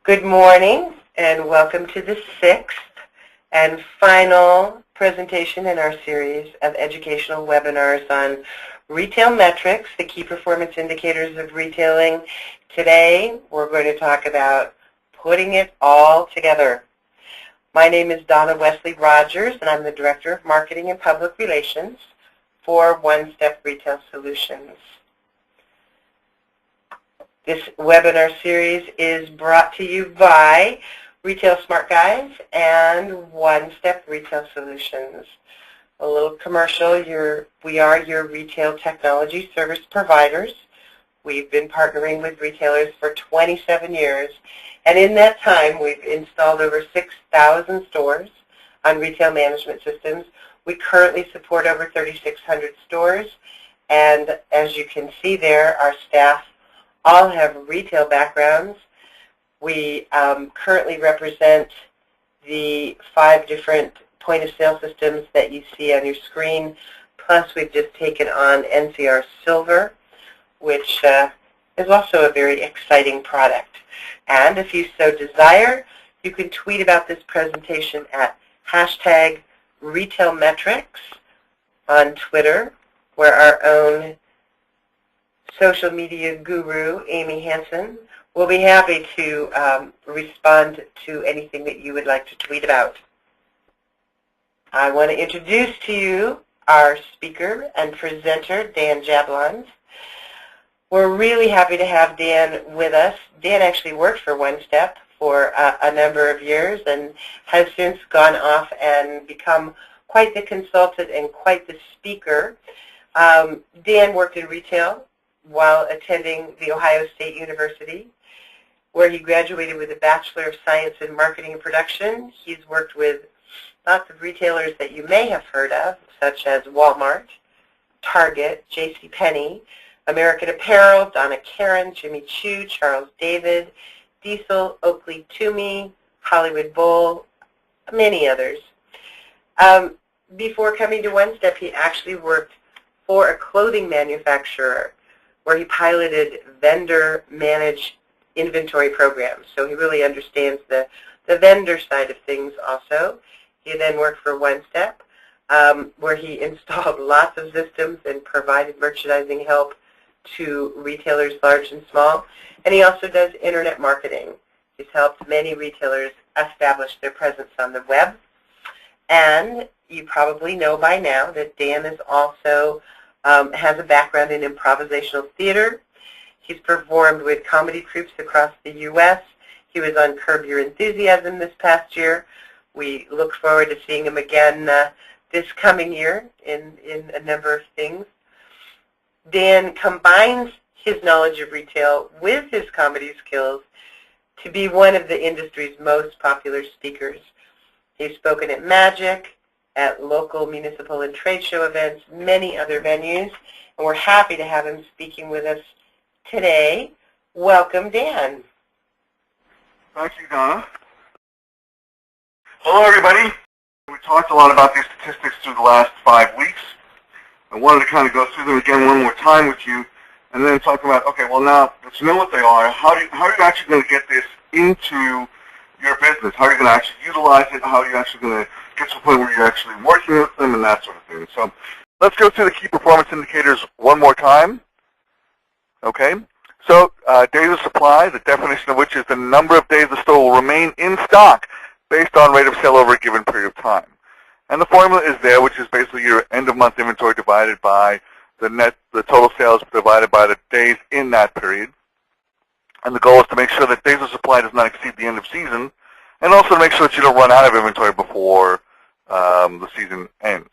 Good morning and welcome to the sixth and final presentation in our series of educational webinars on retail metrics, the key performance indicators of retailing. Today we're going to talk about putting it all together. My name is Donna Wesley Rogers and I'm the Director of Marketing and Public Relations for One Step Retail Solutions. This webinar series is brought to you by Retail Smart Guys and One Step Retail Solutions. A little commercial, we are your retail technology service providers. We've been partnering with retailers for 27 years, and in that time we've installed over 6,000 stores on retail management systems. We currently support over 3,600 stores, and as you can see there, our staff all have retail backgrounds. We currently represent the 5 different point-of-sale systems that you see on your screen, plus we've just taken on NCR Silver, which is also a very exciting product. And if you so desire, you can tweet about this presentation at #RetailMetrics on Twitter, where our own social media guru, Amy Hansen, will be happy to respond to anything that you would like to tweet about. I want to introduce to you our speaker and presenter, Dan Jablons. We're really happy to have Dan with us. Dan actually worked for One Step for a number of years and has since gone off and become quite the consultant and quite the speaker. Dan worked in retail while attending The Ohio State University, where he graduated with a Bachelor of Science in Marketing and Production. He's worked with lots of retailers that you may have heard of, such as Walmart, Target, JCPenney, American Apparel, Donna Karan, Jimmy Choo, Charles David, Diesel, Oakley Toomey, Hollywood Bowl, many others. Before coming to One Step, he actually worked for a clothing manufacturer where he piloted vendor-managed inventory programs. So he really understands the vendor side of things also. He then worked for One Step, where he installed lots of systems and provided merchandising help to retailers large and small. And he also does internet marketing. He's helped many retailers establish their presence on the web. And you probably know by now that Dan is also has a background in improvisational theater. He's performed with comedy troupes across the U.S. He was on Curb Your Enthusiasm this past year. We look forward to seeing him again this coming year in a number of things. Dan combines his knowledge of retail with his comedy skills to be one of the industry's most popular speakers. He's spoken at Magic, at local municipal and trade show events, many other venues, and we're happy to have him speaking with us today. Welcome, Dan. Thank you, Donna. Hello, everybody. We talked a lot about these statistics through the last 5 weeks. I wanted to kind of go through them again one more time with you, and then talk about, okay, well now that you know what they are, how are you actually going to get this into your business? How are you going to actually utilize it? How are you actually going to get to the point where you're actually working with them and that sort of thing? So let's go through the key performance indicators one more time. Okay, so days of supply, the definition of which is the number of days the store will remain in stock based on rate of sale over a given period of time. And the formula is there, which is basically your end-of-month inventory divided by the total sales divided by the days in that period. And the goal is to make sure that days of supply does not exceed the end of season, and also to make sure that you don't run out of inventory before the season ends.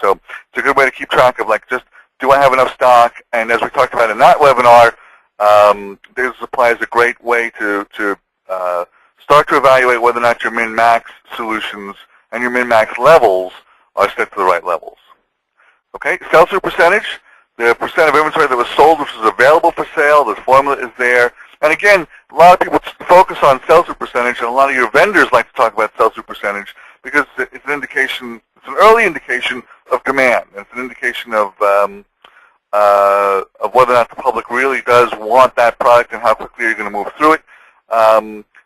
So it's a good way to keep track of, like, just do I have enough stock? And as we talked about in that webinar, days of supply is a great way to start to evaluate whether or not your min-max solutions and your min-max levels are set to the right levels. Okay, sell-through percentage, the percent of inventory that was sold which is available for sale, the formula is there. And again, a lot of people focus on sell-through percentage, and a lot of your vendors like to talk about sell-through percentage because it's an indication, it's an early indication of demand. It's an indication of whether or not the public really does want that product and how quickly you're going to move through it.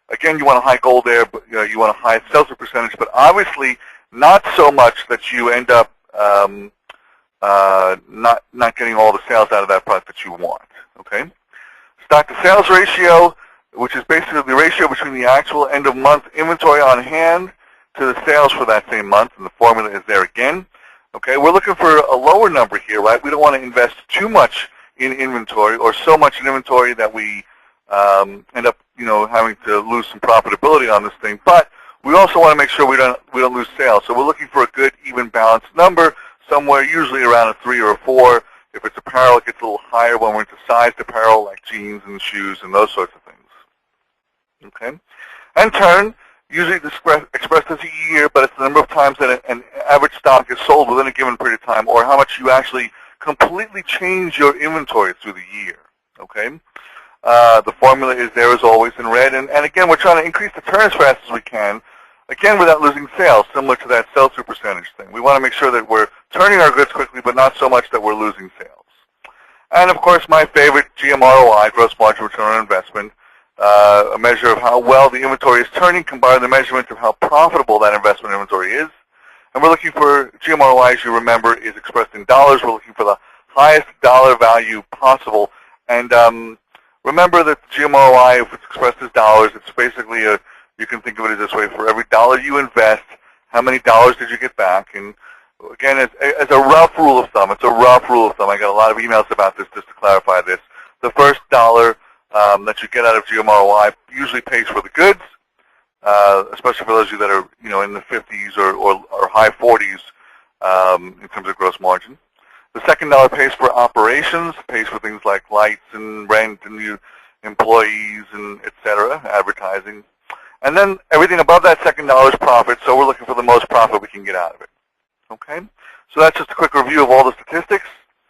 Again, you want a high goal there, but you want a high sell-through percentage, but obviously not so much that you end up not getting all the sales out of that product that you want. Okay. Stock to sales ratio, which is basically the ratio between the actual end of month inventory on hand to the sales for that same month, and the formula is there again. Okay, we're looking for a lower number here, right? We don't want to invest too much in inventory or so much in inventory that we end up, having to lose some profitability on this thing. But we also want to make sure we don't lose sales. So we're looking for a good, even balanced number, somewhere usually around a 3 or a 4. If it's apparel, it gets a little higher when we're into sized apparel like jeans and shoes and those sorts of things. Okay, and turn, usually expressed as a year, but it's the number of times that an average stock is sold within a given period of time, or how much you actually completely change your inventory through the year. Okay, the formula is there as always in red, and again, we're trying to increase the turn as fast as we can, again without losing sales, similar to that sell-through percentage thing. We want to make sure that we're turning our goods quickly, but not so much that we're losing sales. And of course, my favorite, GMROI, gross margin return on investment. A measure of how well the inventory is turning combined with the measurement of how profitable that investment inventory is. And we're looking for, GMROI, as you remember, is expressed in dollars. We're looking for the highest dollar value possible. And remember that GMROI, if it's expressed as dollars, it's basically you can think of it as this way: for every dollar you invest, how many dollars did you get back? And again, as a rough rule of thumb, it's a rough rule of thumb. I got a lot of emails about this just to clarify this. The first dollar that you get out of GMROI usually pays for the goods, especially for those of you that are in the 50s or high 40s in terms of gross margin. The second dollar pays for operations, pays for things like lights and rent and new employees and etc., advertising. And then everything above that second dollar is profit, so we're looking for the most profit we can get out of it. Okay, so that's just a quick review of all the statistics.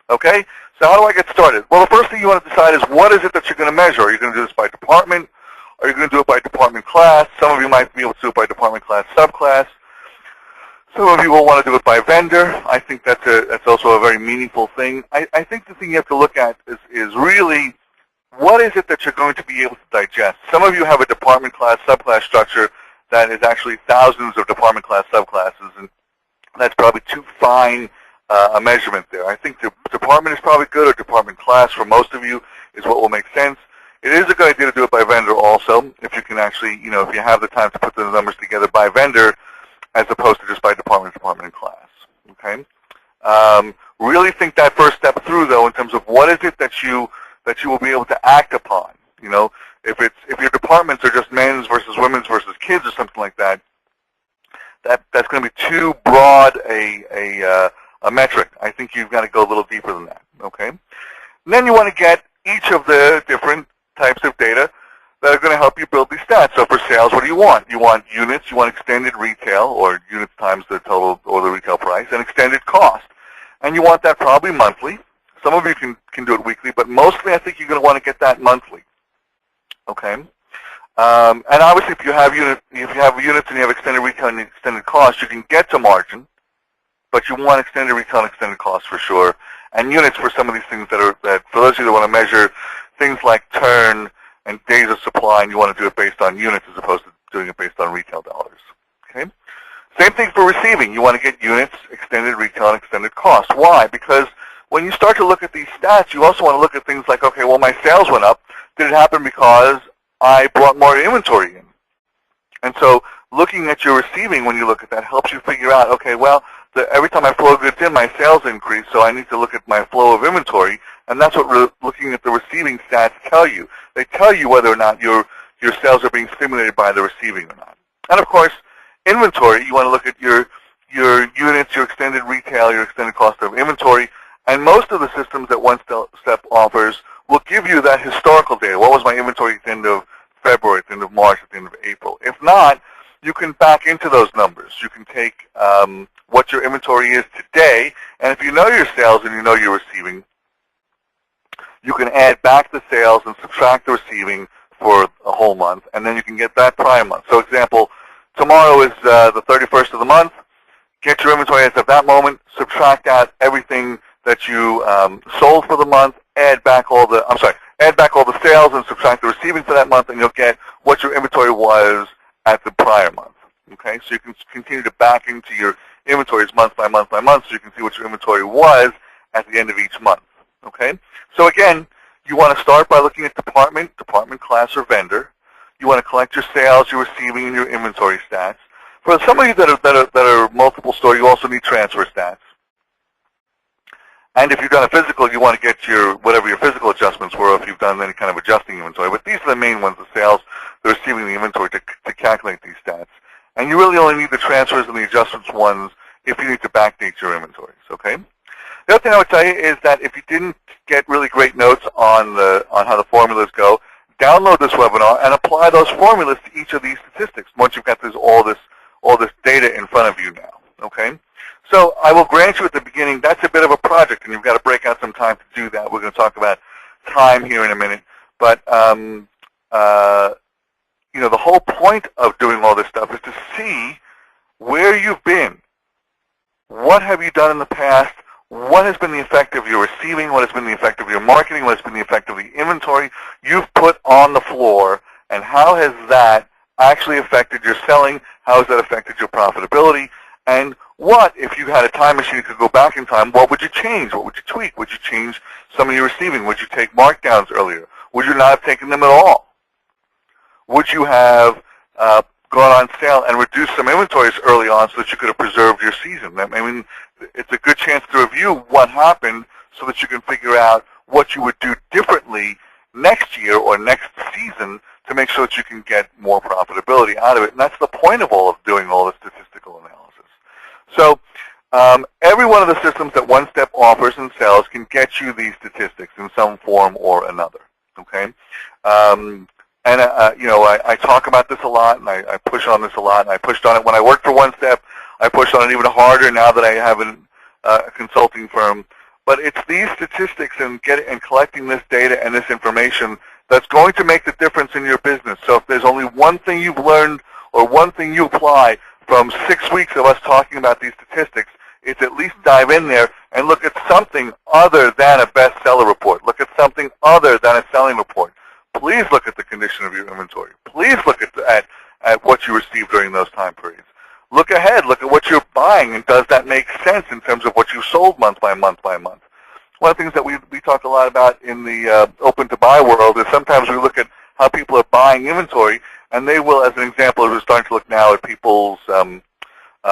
Okay, so how do I get started? Well, the first thing you want to decide is what is it that you're going to measure. Are you going to do this by department? Are you going to do it by department class? Some of you might be able to do it by department class subclass. Some of you will want to do it by vendor. I think that's also a very meaningful thing. I think the thing you have to look at is really what is it that you're going to be able to digest. Some of you have a department class subclass structure that is actually thousands of department class subclasses, and that's probably too fine a measurement there. I think the department is probably good, or department class for most of you is what will make sense. It is a good idea to do it by vendor also, if you can actually, if you have the time to put the numbers together by vendor, as opposed to just by department, and class. Okay. Really think that first step through, though, in terms of what is it that you will be able to act upon. If your departments are just men's versus women's versus kids or something like that, that's going to be too broad a metric. I think you've got to go a little deeper than that. Okay. And then you want to get each of the different types of data that are going to help you build these stats. So for sales, what do you want? You want units, you want extended retail, or units times the total or the retail price, and extended cost. And you want that probably monthly. Some of you can do it weekly, but mostly I think you're going to want to get that monthly. Okay. And obviously, if you have units and you have extended retail and extended cost, you can get to margin, but you want extended retail and extended cost for sure, and units for some of these things that for those of you that want to measure things like turn and days of supply, and you want to do it based on units as opposed to doing it based on retail dollars. Okay. Same thing for receiving. You want to get units, extended retail, and extended cost. Why? Because when you start to look at these stats, you also want to look at things like, okay, well, my sales went up. Did it happen because I brought more inventory in? And so looking at your receiving when you look at that helps you figure out, okay, well, every time I flow goods in, my sales increase, so I need to look at my flow of inventory, and that's what looking at the receiving stats tell you. They tell you whether or not your sales are being stimulated by the receiving or not. And of course, inventory, you want to look at your units, your extended retail, your extended cost of inventory, and most of the systems that One Step offers will give you that historical data. What was my inventory at the end of February, at the end of March, at the end of April? If not, you can back into those numbers. You can take what your inventory is today, and if you know your sales and you know your receiving, you can add back the sales and subtract the receiving for a whole month, and then you can get that prior month. So example, tomorrow is the 31st of the month. Get your inventory as of that moment, subtract out everything that you sold for the month, add back add back all the sales and subtract the receiving for that month, and you'll get what your inventory was at the prior month. Okay, so you can continue to back into your inventories month by month by month, so you can see what your inventory was at the end of each month. Okay, so again, you want to start by looking at department, class, or vendor. You want to collect your sales, your receiving, and your inventory stats. For some of you that are multiple store, you also need transfer stats. And if you've done a physical, you want to get your whatever your physical adjustments were, if you've done any kind of adjusting inventory. But these are the main ones: the sales, the receiving, the inventory, to calculate these stats. And you really only need the transfers and the adjustments ones if you need to backdate your inventories. Okay. The other thing I would tell you is that if you didn't get really great notes on how the formulas go, download this webinar and apply those formulas to each of these statistics. Once you've got all this data in front of you now. Okay. So I will grant you at the beginning that's a bit of a project, and you've got to break out some time to do that. We're going to talk about time here in a minute, but you know, the whole point of doing all this stuff is to see where you've been. What have you done in the past? What has been the effect of your receiving? What has been the effect of your marketing? What has been the effect of the inventory you've put on the floor? And how has that actually affected your selling? How has that affected your profitability? And what, if you had a time machine you could go back in time, what would you change? What would you tweak? Would you change some of your receiving? Would you take markdowns earlier? Would you not have taken them at all? Would you have gone on sale and reduced some inventories early on so that you could have preserved your season? I mean, it's a good chance to review what happened so that you can figure out what you would do differently next year or next season to make sure that you can get more profitability out of it. And that's the point of doing all the statistical analysis. So every one of the systems that OneStep offers and sells can get you these statistics in some form or another. Okay. You know, I talk about this a lot, and I push on this a lot, and I pushed on it when I worked for OneStep. I push on it even harder now that I have a consulting firm. But it's these statistics and collecting this data and this information that's going to make the difference in your business. So if there's only one thing you've learned or one thing you apply from 6 weeks of us talking about these statistics, it's at least dive in there and look at something other than a bestseller report. Look at something other than a selling report. Please look at the condition of your inventory. Please look at what you received during those time periods. Look ahead. Look at what you're buying, and does that make sense in terms of what you sold month by month by month? One of the things that we talk a lot about in the open-to-buy world is sometimes we look at how people are buying inventory, and they will, as an example, we're starting to look now at people's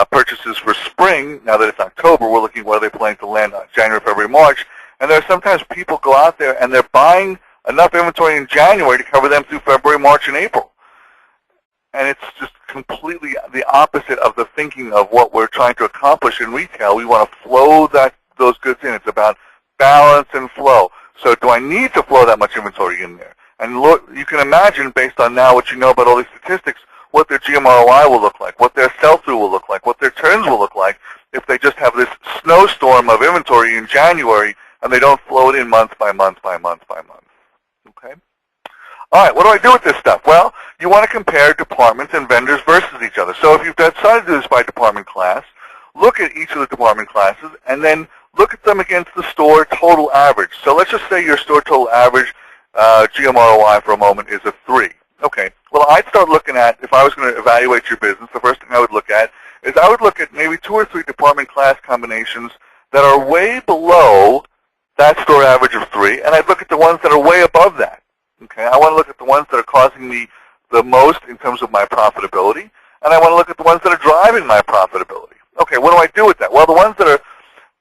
purchases for spring. Now that it's October, we're looking where are they planning to land on January, February, March, and there are sometimes people go out there and they're buying enough inventory in January to cover them through February, March, and April. And it's just completely the opposite of the thinking of what we're trying to accomplish in retail. We want to flow those goods in. It's about balance and flow. So do I need to flow that much inventory in there? And look, you can imagine, based on now what you know about all these statistics, what their GMROI will look like, what their sell-through will look like, what their turns will look like if they just have this snowstorm of inventory in January and they don't flow it in month by month by month by month. Okay? All right, what do I do with this stuff? Well, you want to compare departments and vendors versus each other. So if you've decided to do this by department class, look at each of the department classes and then look at them against the store total average. So let's just say your store total average GMROI for a moment is a 3. Okay, well, I'd start looking at, if I was going to evaluate your business, the first thing I would look at is I would look at maybe 2 or 3 department class combinations that are way below that store average of 3, and I'd look at the ones that are way above that. Okay, I want to look at the ones that are causing me the most in terms of my profitability, and I want to look at the ones that are driving my profitability. Okay, what do I do with that? Well, the ones that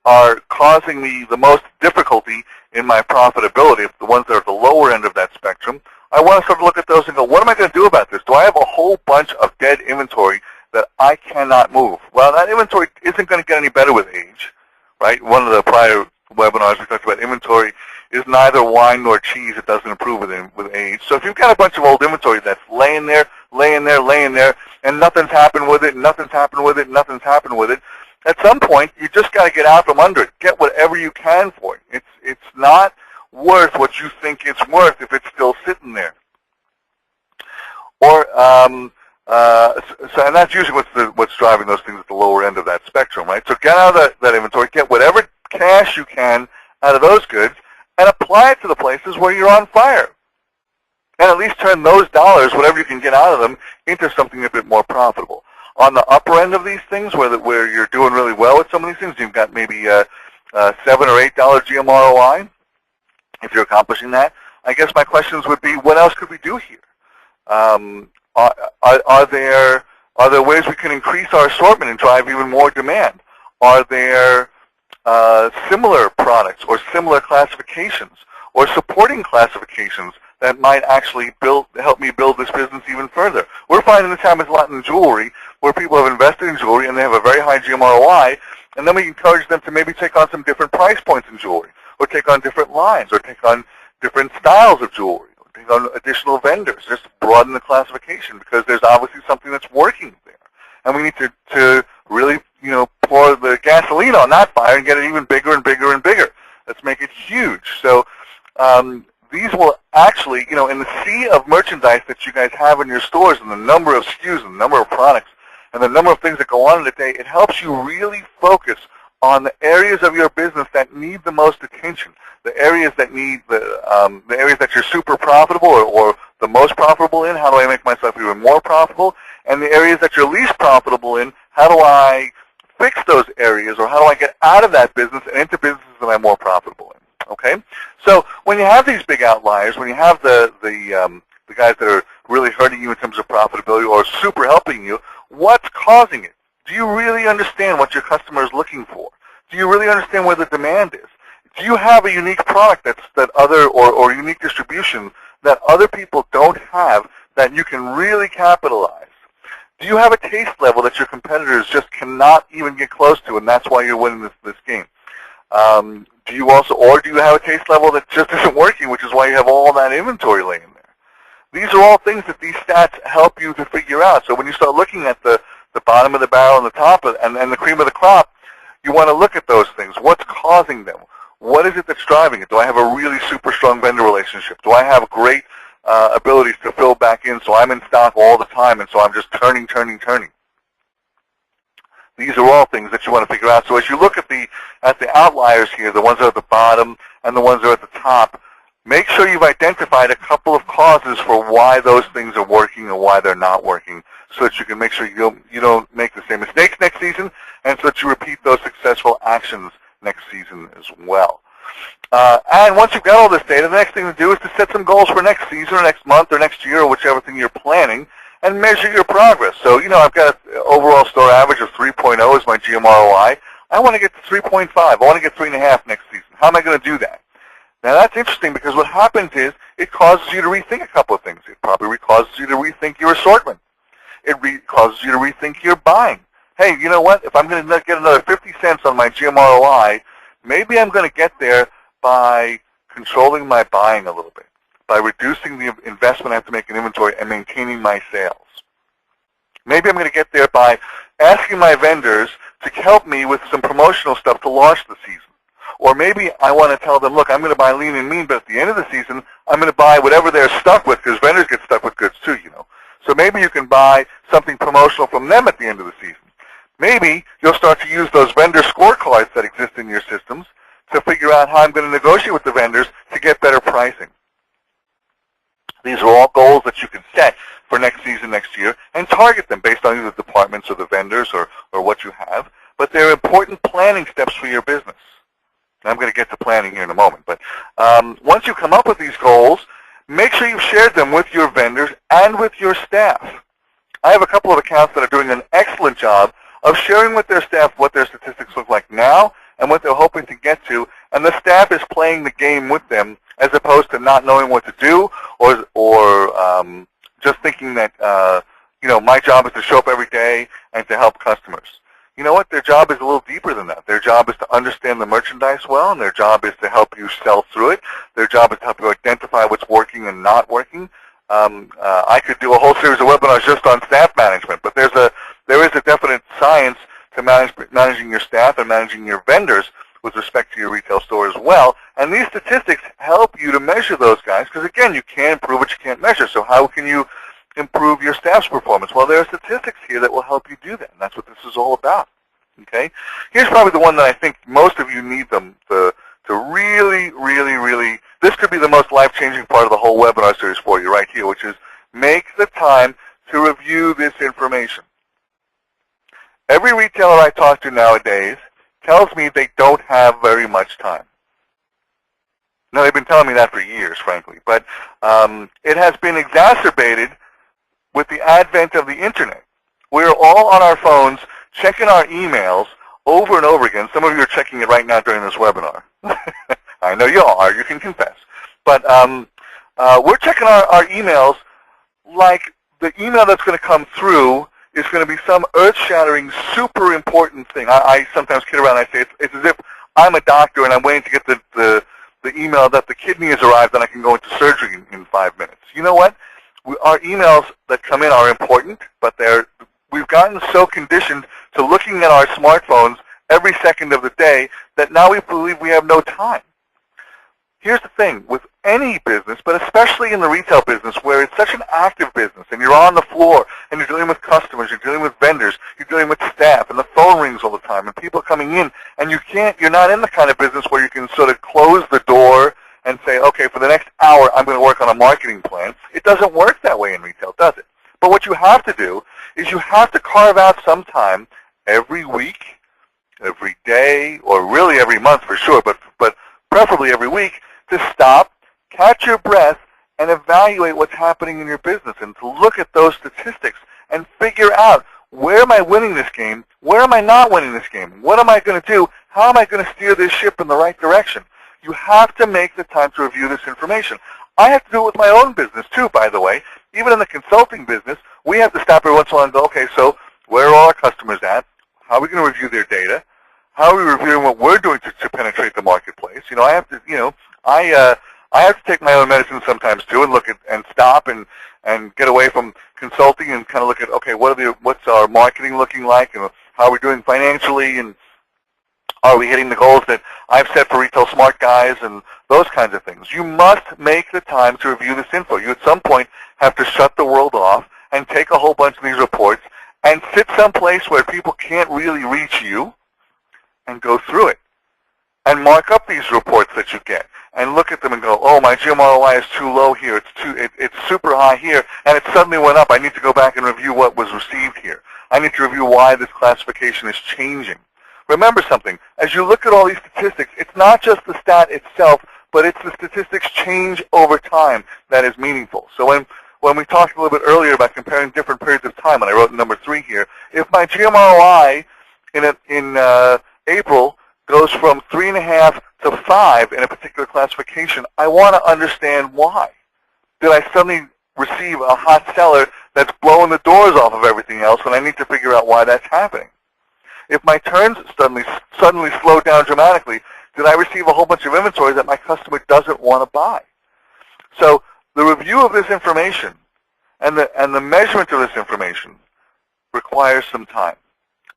are causing me the most difficulty in my profitability, the ones that are at the lower end of that spectrum, I want to start to look at those and go, what am I going to do about this? Do I have a whole bunch of dead inventory that I cannot move? Well, that inventory isn't going to get any better with age, right? One of the prior webinars we talked about inventory is neither wine nor cheese. It doesn't improve with age. So if you've got a bunch of old inventory that's laying there, and nothing's happened with it, nothing's happened with it, nothing's happened with it, at some point, you just got to get out from under it. Get whatever you can for it. It's not worth what you think it's worth if it's still sitting there. Or and that's usually what's driving those things at the lower end of that spectrum, right? So get out of that inventory, get whatever cash you can out of those goods, and apply it to the places where you're on fire. And at least turn those dollars, whatever you can get out of them, into something a bit more profitable. On the upper end of these things, where you're doing really well with some of these things, you've got maybe $7 or $8 GM ROI. If you're accomplishing that, I guess my questions would be, what else could we do here? Are there ways we can increase our assortment and drive even more demand? Are there similar products or similar classifications or supporting classifications that might actually help me build this business even further? We're finding this happens a lot in jewelry, where people have invested in jewelry and they have a very high GM ROI, and then we encourage them to maybe take on some different price points in jewelry, or take on different lines, or take on different styles of jewelry, or take on additional vendors, just to broaden the classification, because there's obviously something that's working there. And we need to really, pour the gasoline on that fire and get it even bigger and bigger and bigger. Let's make it huge. So these will actually, in the sea of merchandise that you guys have in your stores, and the number of SKUs and the number of products and the number of things that go on in a day, it helps you really focus on the areas of your business that need the most attention, the areas that need the areas that you're super profitable or the most profitable in. How do I make myself even more profitable? And the areas that you're least profitable in, how do I fix those areas, or how do I get out of that business and into businesses that I'm more profitable in? Okay, so when you have these big outliers, when you have the guys that are really hurting you in terms of profitability or super helping you, what's causing it? Do you really understand what your customer is looking for? Do you really understand where the demand is? Do you have a unique product or unique distribution that other people don't have that you can really capitalize? Do you have a taste level that your competitors just cannot even get close to, and that's why you're winning this game? Do you have a taste level that just isn't working, which is why you have all that inventory laying there? These are all things that these stats help you to figure out. So when you start looking at the bottom of the barrel and the top and the cream of the crop, you want to look at those things. What's causing them? What is it that's driving it? Do I have a really super strong vendor relationship? Do I have great abilities to fill back in, so I'm in stock all the time, and so I'm just turning? These are all things that you want to figure out. So as you look at the outliers here, the ones that are at the bottom and the ones that are at the top, make sure you've identified a couple of causes for why those things are working and why they're not working, so that you can make sure you don't make the same mistakes next season, and so that you repeat those successful actions next season as well. And once you've got all this data, the next thing to do is to set some goals for next season or next month or next year or whichever thing you're planning, and measure your progress. So, I've got an overall store average of 3.0 as my GM ROI. I want to get to 3.5. I want to get 3.5 next season. How am I going to do that? Now, that's interesting, because what happens is it causes you to rethink a couple of things. It probably causes you to rethink your assortment. It causes you to rethink your buying. Hey, you know what? If I'm going to get another 50 cents on my GM ROI, maybe I'm going to get there by controlling my buying a little bit, by reducing the investment I have to make in inventory and maintaining my sales. Maybe I'm going to get there by asking my vendors to help me with some promotional stuff to launch the season. Or maybe I want to tell them, look, I'm going to buy lean and mean, but at the end of the season, I'm going to buy whatever they're stuck with, because vendors get stuck with goods too, So maybe you can buy something promotional from them at the end of the season. Maybe you'll start to use those vendor scorecards that exist in your systems to figure out how I'm going to negotiate with the vendors to get better pricing. These are all goals that you can set for next season, next year, and target them based on either the departments or the vendors or what you have. But they're important planning steps for your business. And I'm going to get to planning here in a moment. But once you come up with these goals, make sure you've shared them with your vendors and with your staff. I have a couple of accounts that are doing an excellent job of sharing with their staff what their statistics look like now and what they're hoping to get to, and the staff is playing the game with them as opposed to not knowing what to do or just thinking that my job is to show up every day and to help customers. You know what? Their job is a little deeper than that. Their job is to understand the merchandise well, and their job is to help you sell through it. Their job is to help you identify what's working and not working. I could do a whole series of webinars just on staff management, but there is a definite science to managing your staff and managing your vendors with respect to your retail store as well. And these statistics help you to measure those guys, because again, you can't improve what you can't measure. So how can you improve your staff's performance? Well, there are statistics here that will help you do that, and that's what this is all about. Okay? Here's probably the one that I think most of you need to to really, this could be the most life-changing part of the whole webinar series for you right here, which is make the time to review this information. Every retailer I talk to nowadays tells me they don't have very much time. Now, they've been telling me that for years, frankly, but it has been exacerbated with the advent of the Internet. We're all on our phones checking our emails over and over again. Some of you are checking it right now during this webinar. I know you are. You can confess. But we're checking our emails like the email that's going to come through is going to be some earth-shattering, super important thing. I sometimes kid around and I say it's as if I'm a doctor and I'm waiting to get the email that the kidney has arrived and I can go into surgery in 5 minutes. You know what? Our emails that come in are important, but we've gotten so conditioned to looking at our smartphones every second of the day that now we believe we have no time. Here's the thing, with any business, but especially in the retail business where it's such an active business and you're on the floor and you're dealing with customers, you're dealing with vendors, you're dealing with staff, and the phone rings all the time and people coming in, and you're not in the kind of business where you can sort of close the door and say, okay, for the next hour I'm going to work on a marketing plan. It doesn't work that way in retail, does it? But what you have to do is you have to carve out some time every week, every day, or really every month for sure, but preferably every week, to stop, catch your breath, and evaluate what's happening in your business, and to look at those statistics and figure out, where am I winning this game? Where am I not winning this game? What am I going to do? How am I going to steer this ship in the right direction? You have to make the time to review this information. I have to do it with my own business too, by the way. Even in the consulting business, we have to stop every once in a while and go, okay, so where are all our customers at? How are we going to review their data? How are we reviewing what we're doing to penetrate the marketplace? You know, I have to, I have to take my own medicine sometimes too, and look at and stop and get away from consulting and kind of look at, okay, what's our marketing looking like, and how are we doing financially, and are we hitting the goals that I've set for Retail Smart Guys, and those kinds of things. You must make the time to review this info. You at some point have to shut the world off and take a whole bunch of these reports and sit someplace where people can't really reach you and go through it and mark up these reports that you get and look at them and go, oh, my GMROI is too low here, it's super high here, and it suddenly went up. I need to go back and review what was received here. I need to review why this classification is changing. Remember something, as you look at all these statistics, it's not just the stat itself, but it's the statistics change over time that is meaningful. So when we talked a little bit earlier about comparing different periods of time, and I wrote number 3 here, if my GMROI in April goes from 3.5 to 5 in a particular classification, I want to understand why. Did I suddenly receive a hot seller that's blowing the doors off of everything else, and I need to figure out why that's happening? If my turns suddenly slow down dramatically, did I receive a whole bunch of inventory that my customer doesn't want to buy? So the review of this information and the measurement of this information requires some time.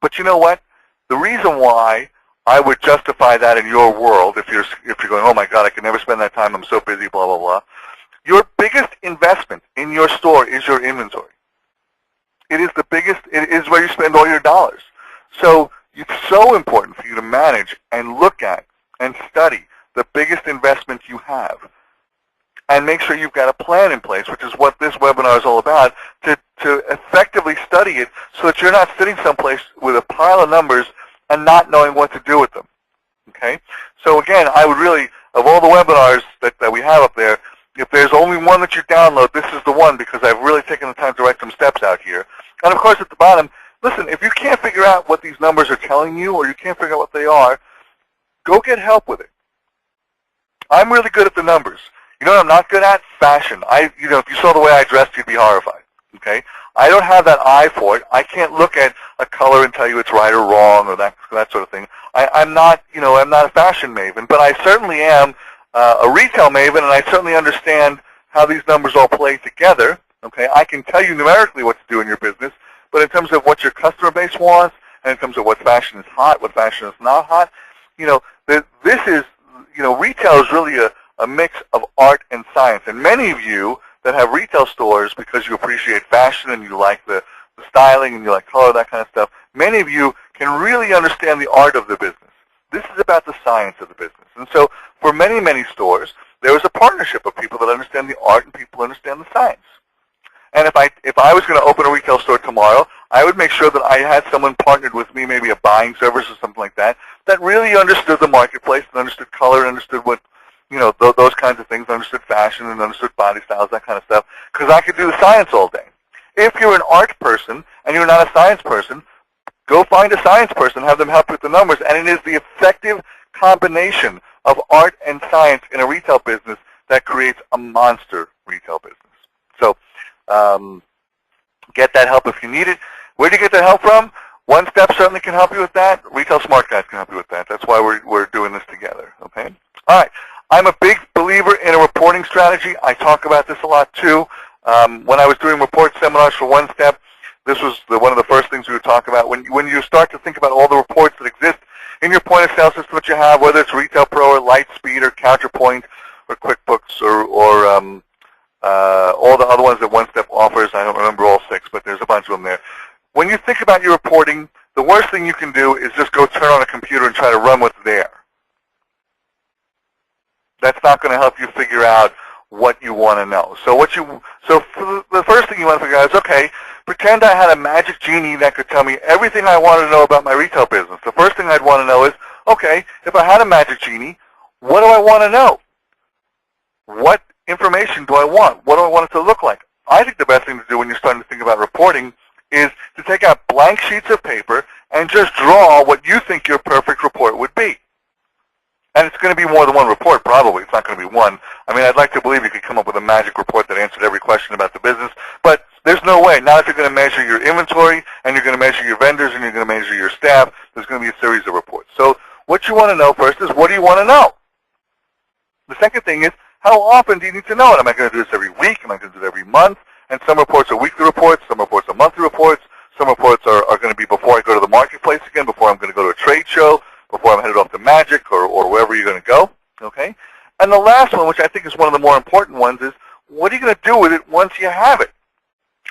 But you know what? The reason why I would justify that in your world, if you're going, oh my God, I can never spend that time, I'm so busy, blah, blah, blah. Your biggest investment in your store is your inventory. It is where you spend all your dollars. So it's so important for you to manage and look at and study the biggest investment you have. And make sure you've got a plan in place, which is what this webinar is all about, to effectively study it so that you're not sitting someplace with a pile of numbers and not knowing what to do with them. Okay? So again, I would really, of all the webinars that we have up there, if there's only one that you download, this is the one, because I've really taken the time to write some steps out here. And of course at the bottom, listen, if you can't figure out what these numbers are telling you, or you can't figure out what they are, go get help with it. I'm really good at the numbers. You know what I'm not good at? Fashion. If you saw the way I dressed, you'd be horrified. Okay? I don't have that eye for it. I can't look at a color and tell you it's right or wrong or that sort of thing. I'm not a fashion maven, but I certainly am a retail maven, and I certainly understand how these numbers all play together. Okay? I can tell you numerically what to do in your business, but in terms of what your customer base wants, and in terms of what fashion is hot, what fashion is not hot, retail is really a mix of art and science. And many of you that have retail stores, because you appreciate fashion and you like the styling and you like color, that kind of stuff, many of you can really understand the art of the business. This is about the science of the business. And so for many, many stores, there is a partnership of people that understand the art and people who understand the science. And if I was going to open a retail store tomorrow, I would make sure that I had someone partnered with me, maybe a buying service or something like that, that really understood the marketplace and understood color and understood what, those kinds of things, understood fashion and understood body styles, that kind of stuff, because I could do the science all day. If you're an art person and you're not a science person, go find a science person, have them help you with the numbers, and it is the effective combination of art and science in a retail business that creates a monster retail business. So get that help if you need it. Where do you get that help from? One Step certainly can help you with that. Retail Smart Guys can help you with that. That's why we're doing this together. Okay. All right. I'm a big believer in a reporting strategy. I talk about this a lot too. When I was doing report seminars for One Step, this was one of the first things we would talk about. When you start to think about all the reports that exist in your point of sale system that you have, whether it's Retail Pro or Lightspeed or Counterpoint or QuickBooks or all the other ones that One Step offers, I don't remember all 6, but there's a bunch of them there. When you think about your reporting, the worst thing you can do is just go turn on a computer and try to run what's there. That's not going to help you figure out what you want to know. So the first thing you want to figure out is, okay, pretend I had a magic genie that could tell me everything I wanted to know about my retail business. The first thing I'd want to know is, okay, if I had a magic genie, what do I want to know? What information do I want? What do I want it to look like? I think the best thing to do when you're starting to think about reporting is to take out blank sheets of paper and just draw what you think your perfect report would be. And it's going to be more than one report, probably. It's not going to be one. I mean, I'd like to believe you could come up with a magic report that answered every question about the business, but there's no way. Now if you're going to measure your inventory, and you're going to measure your vendors, and you're going to measure your staff, there's going to be a series of reports. So what you want to know first is, what do you want to know? The second thing is, how often do you need to know it? Am I going to do this every week? Am I going to do it every month? And some reports are weekly reports, some reports are monthly reports, some reports are going to be before I go to the marketplace again, before I'm going to go to a trade show, before I'm headed off to Magic or wherever you're going to go. Okay? And the last one, which I think is one of the more important ones, is what are you going to do with it once you have it?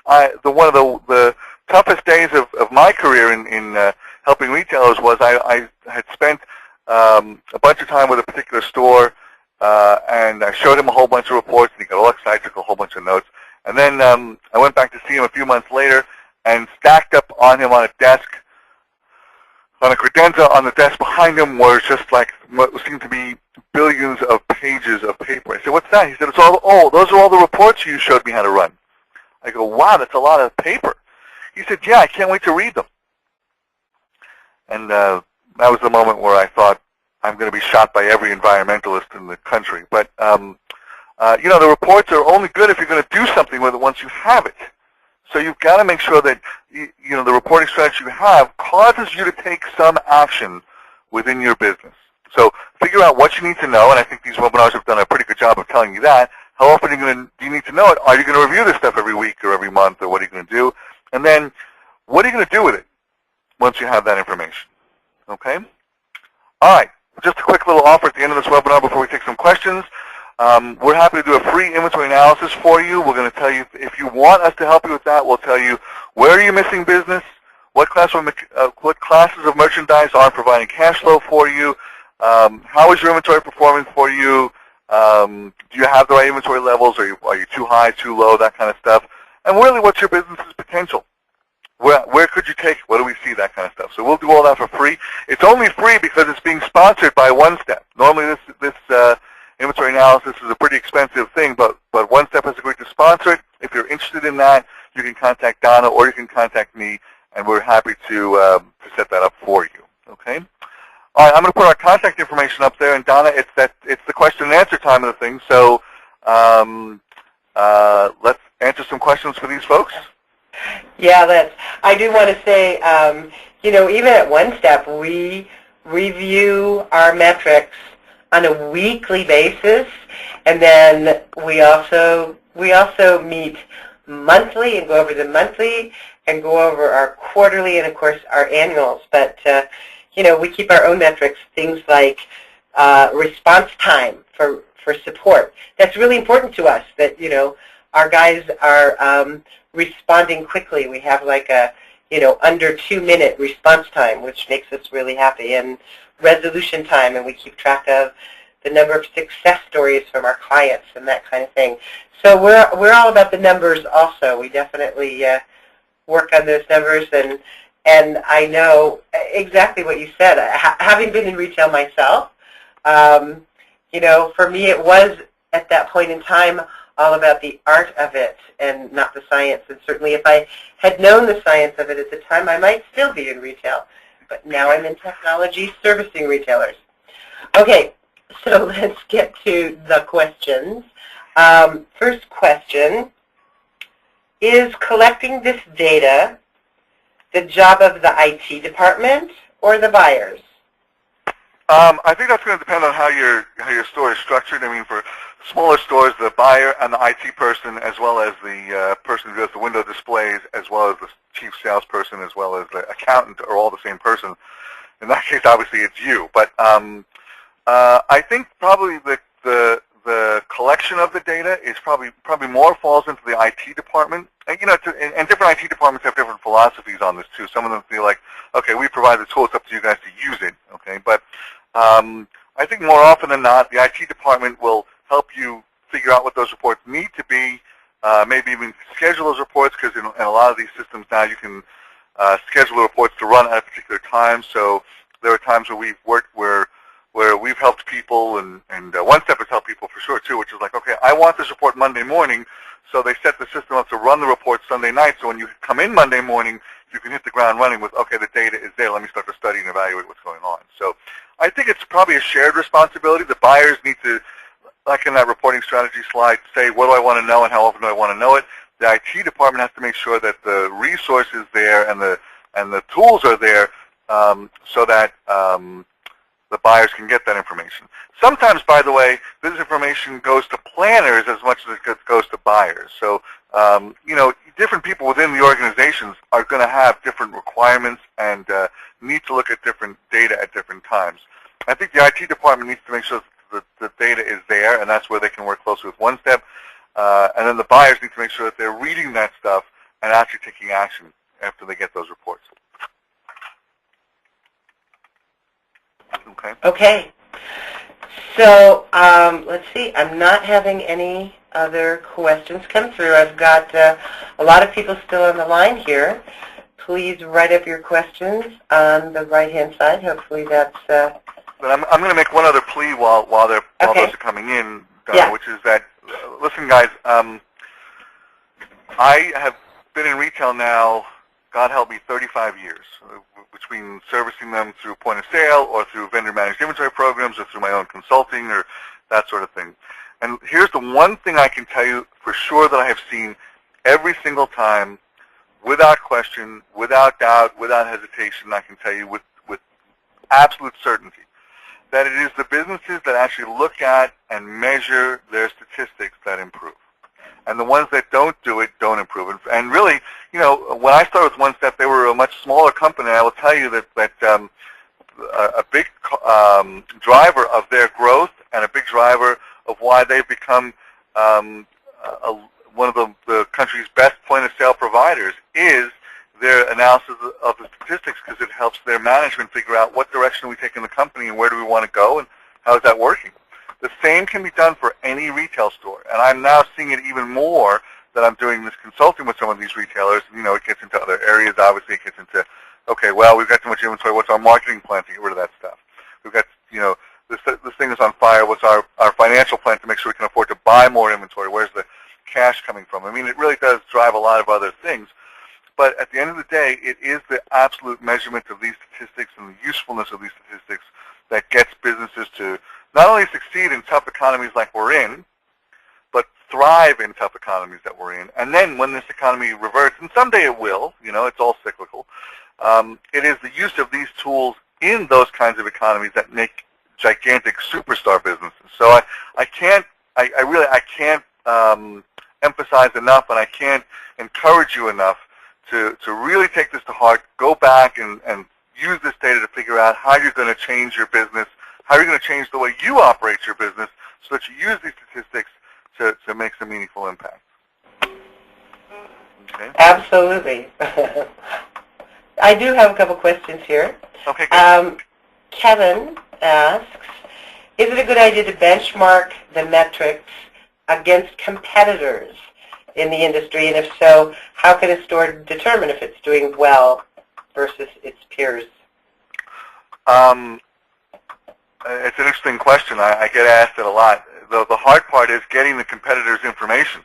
One of the toughest days of my career in helping retailers was I had spent a bunch of time with a particular store, and I showed him a whole bunch of reports, and he got all excited, took a whole bunch of notes. And then I went back to see him a few months later, and stacked up on him on a desk, on a credenza on the desk behind him, was just like what seemed to be billions of pages of paper. I said, "What's that?" He said, "Those are all the reports you showed me how to run." I go, "Wow, that's a lot of paper." He said, "Yeah, I can't wait to read them." And that was the moment where I thought, I'm going to be shot by every environmentalist in the country. But the reports are only good if you're going to do something with it once you have it. So you've got to make sure that the reporting strategy you have causes you to take some action within your business. So figure out what you need to know, and I think these webinars have done a pretty good job of telling you that. How often do you need to know it? Are you going to review this stuff every week or every month, or what are you going to do? And then what are you going to do with it once you have that information? Okay? All right. Just a quick little offer at the end of this webinar before we take some questions. We're happy to do a free inventory analysis for you. We're going to tell you, if you want us to help you with that, we'll tell you where are you missing business, what classes of merchandise aren't providing cash flow for you, how is your inventory performing for you, do you have the right inventory levels, are you too high, too low, that kind of stuff, and really what's your business's potential. Where could you take it? What do we see? That kind of stuff. So we'll do all that for free. It's only free because it's being sponsored by One Step. Normally this inventory analysis is a pretty expensive thing, but One Step has agreed to sponsor it. If you're interested in that, you can contact Donna or you can contact me, and we're happy to set that up for you. Okay? All right, I'm going to put our contact information up there, and Donna, it's the question and answer time of the thing. So let's answer some questions for these folks. Yeah, I do want to say, even at One Step, we review our metrics on a weekly basis, and then we also meet monthly and go over the monthly and go over our quarterly and, of course, our annuals. But, we keep our own metrics, things like response time for support. That's really important to us, that, our guys are responding quickly. We have like a under 2-minute response time, which makes us really happy, and resolution time, and we keep track of the number of success stories from our clients and that kind of thing. So we're all about the numbers also. We definitely work on those numbers, and I know exactly what you said. Having been in retail myself, for me it was at that point in time all about the art of it and not the science. And certainly if I had known the science of it at the time, I might still be in retail. But now I'm in technology servicing retailers. Okay, so let's get to the questions. First question, is collecting this data the job of the IT department or the buyers? I think that's going to depend on how your store is structured. I mean, for smaller stores, the buyer and the IT person, as well as the person who does the window displays, as well as the chief salesperson, as well as the accountant, are all the same person. In that case, obviously, it's you. But I think probably the collection of the data is probably more falls into the IT department. And, and different IT departments have different philosophies on this too. Some of them feel like, okay, we provide the tool, it's up to you guys to use it. Okay, but I think more often than not, the IT department will help you figure out what those reports need to be. Maybe even schedule those reports, because in a lot of these systems now you can schedule the reports to run at a particular time. So there are times where we've worked where we've helped people, and One Step has helped people for sure too, which is like, okay, I want this report Monday morning, so they set the system up to run the report Sunday night, so when you come in Monday morning, you can hit the ground running with, okay, the data is there, let me start to study and evaluate what's going on. So I think it's probably a shared responsibility. The buyers need to, like in that reporting strategy slide, say, what do I want to know and how often do I want to know it? The IT department has to make sure that the resource is there and the tools are there, so that the buyers can get that information. Sometimes, by the way, this information goes to planners as much as it goes to buyers. So, different people within the organizations are going to have different requirements and need to look at different data at different times. I think the IT department needs to make sure that the data is there, and that's where they can work closely with One Step. And then the buyers need to make sure that they're reading that stuff and actually taking action after they get those reports. Okay. Okay. So let's see. I'm not having any other questions come through. I've got a lot of people still on the line here. Please write up your questions on the right-hand side. Hopefully that's... But I'm going to make one other plea while those are coming in, Donna, which is that, listen, guys, I have been in retail now, God help me, 35 years, between servicing them through point of sale or through vendor-managed inventory programs or through my own consulting or that sort of thing. And here's the one thing I can tell you for sure that I have seen every single time, without question, without doubt, without hesitation, I can tell you with absolute certainty, that it is the businesses that actually look at and measure their statistics that improve. And the ones that don't do it don't improve. And really, when I started with One Step, they were a much smaller company. I will tell you that a big driver of their growth and a big driver of why they've become one of the country's best point-of-sale providers is their analysis of the statistics, because it helps their management figure out what direction we take in the company and where do we want to go and how is that working. The same can be done for any retail store, and I'm now seeing it even more that I'm doing this consulting with some of these retailers. It gets into other areas. Obviously, it gets into, okay, well, we've got too much inventory. What's our marketing plan to get rid of that stuff? We've got, this thing is on fire. What's our financial plan to make sure we can afford to buy more inventory? Where's the cash coming from? I mean, it really does drive a lot of other things. But at the end of the day, it is the absolute measurement of these statistics and the usefulness of these statistics that gets businesses to not only succeed in tough economies like we're in, but thrive in tough economies that we're in. And then when this economy reverts, and someday it will, it's all cyclical, it is the use of these tools in those kinds of economies that make gigantic superstar businesses. So I can't emphasize enough, and I can't encourage you enough to really take this to heart. Go back and use this data to figure out how you're going to change your business, how you're going to change the way you operate your business, so that you use these statistics to make some meaningful impact. Okay? Absolutely. I do have a couple questions here. Okay, good. Kevin asks, is it a good idea to benchmark the metrics against competitors in the industry? And if so, how can a store determine if it's doing well versus its peers? It's an interesting question. I get asked it a lot. The hard part is getting the competitors' information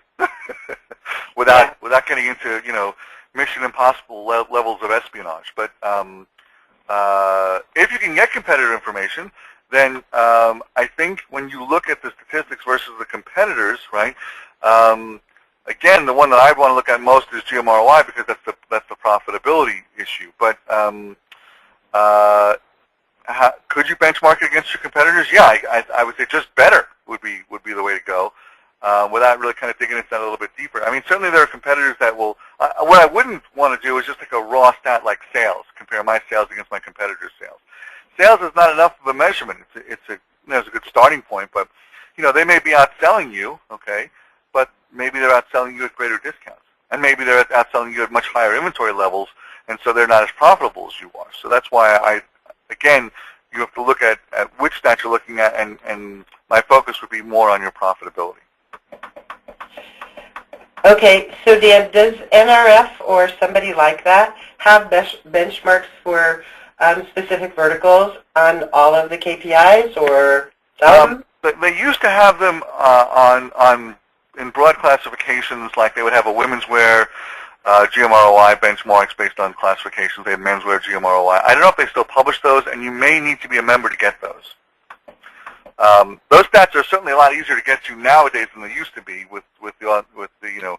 without getting into, Mission Impossible levels of espionage. But if you can get competitor information, then I think when you look at the statistics versus the competitors, right? Again, the one that I want to look at most is GMROI because that's the profitability issue. But could you benchmark it against your competitors? Yeah, I would say just better would be the way to go, without really kind of digging into that a little bit deeper. I mean, certainly there are competitors that will. What I wouldn't want to do is just like a raw stat like sales, compare my sales against my competitors' sales. Sales is not enough of a measurement. It's a good starting point, but they may be outselling you, okay, but maybe they're outselling you at greater discounts, and maybe they're outselling you at much higher inventory levels, and so they're not as profitable as you are. So that's why again, you have to look at which stats you're looking at, and my focus would be more on your profitability. Okay, so Dan, does NRF or somebody like that have benchmarks for specific verticals on all of the KPIs, or some? They used to have them in broad classifications, like they would have a women's wear GMROI benchmarks based on classifications. They had menswear GMROI. I don't know if they still publish those, and you may need to be a member to get those. Those stats are certainly a lot easier to get to nowadays than they used to be with the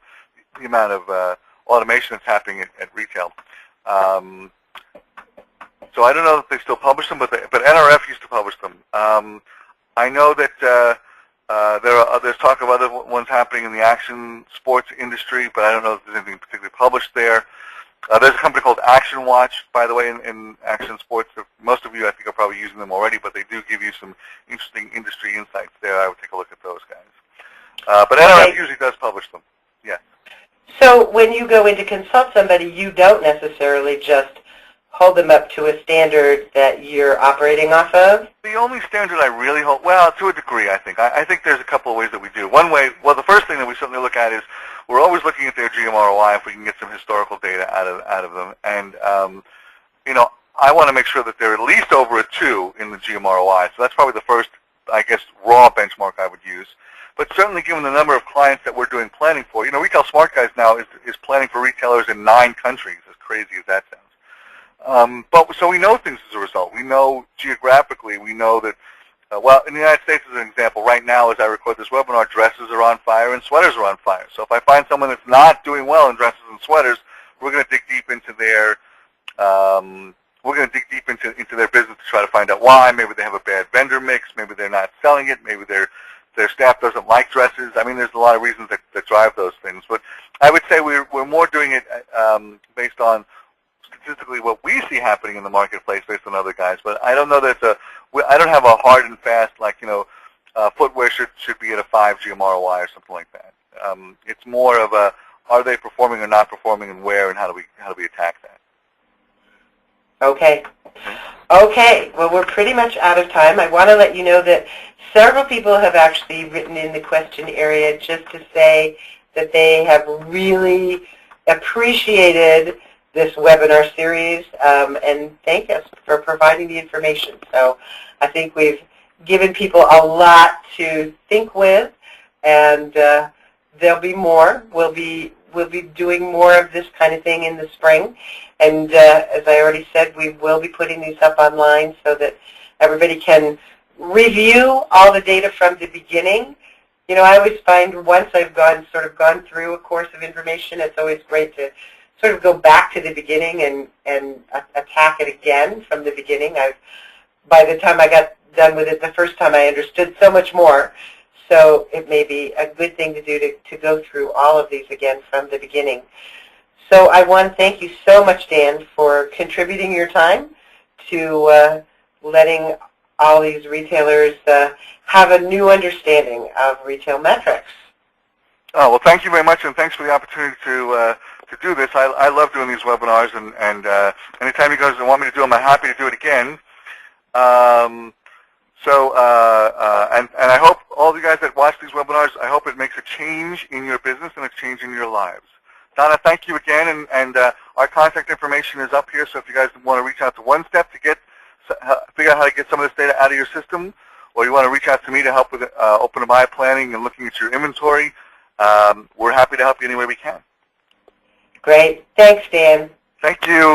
amount of automation that's happening at retail. So I don't know if they still publish them, but NRF used to publish them. I know that there's talk of other ones happening in the action sports industry, but I don't know if there's anything particularly published there. There's a company called Action Watch, by the way, in action sports. Most of you, I think, are probably using them already, but they do give you some interesting industry insights there. I would take a look at those guys. But NRF usually does publish them, yes. So when you go in to consult somebody, you don't necessarily just hold them up to a standard that you're operating off of? The only standard I really hold, well, to a degree, I think. I think there's a couple of ways that we do. One way, well, the first thing that we certainly look at is we're always looking at their GMROI if we can get some historical data out of them. And, I want to make sure that they're at least over a 2 in the GMROI. So that's probably the first, I guess, raw benchmark I would use. But certainly given the number of clients that we're doing planning for, Retail Smart Guys now is planning for retailers in 9 countries, as crazy as that sounds. So we know things as a result. We know geographically, we know that, in the United States as an example, right now as I record this webinar, dresses are on fire and sweaters are on fire. So if I find someone that's not doing well in dresses and sweaters, we're going to dig deep into their business to try to find out why. Maybe they have a bad vendor mix. Maybe they're not selling it. Maybe their staff doesn't like dresses. I mean, there's a lot of reasons that drive those things. But I would say we're more doing it based on statistically what we see happening in the marketplace based on other guys. But I don't know that I don't have a hard and fast, footwear should be at a 5 GMROI or something like that. It's more of a, are they performing or not performing, and where, and how do we attack that? Okay. Okay. Well, we're pretty much out of time. I want to let you know that several people have actually written in the question area just to say that they have really appreciated this webinar series and thank us for providing the information. So I think we've given people a lot to think with, and there'll be more. We'll be doing more of this kind of thing in the spring. And as I already said, we will be putting these up online so that everybody can review all the data from the beginning. I always find once I've gone through a course of information, it's always great to sort of go back to the beginning and attack it again from the beginning. By the time I got done with it the first time, I understood so much more. So it may be a good thing to do to go through all of these again from the beginning. So I want to thank you so much, Dan, for contributing your time to letting all these retailers have a new understanding of retail metrics. Oh, well, thank you very much, and thanks for the opportunity to to do this. I love doing these webinars, and anytime you guys want me to do them, I'm happy to do it again. And I hope all of you guys that watch these webinars, I hope it makes a change in your business and a change in your lives. Donna, thank you again, and our contact information is up here, so if you guys want to reach out to One Step to figure out how to get some of this data out of your system, or you want to reach out to me to help with open to buy planning and looking at your inventory, we're happy to help you any way we can. Great. Thanks, Dan. Thank you.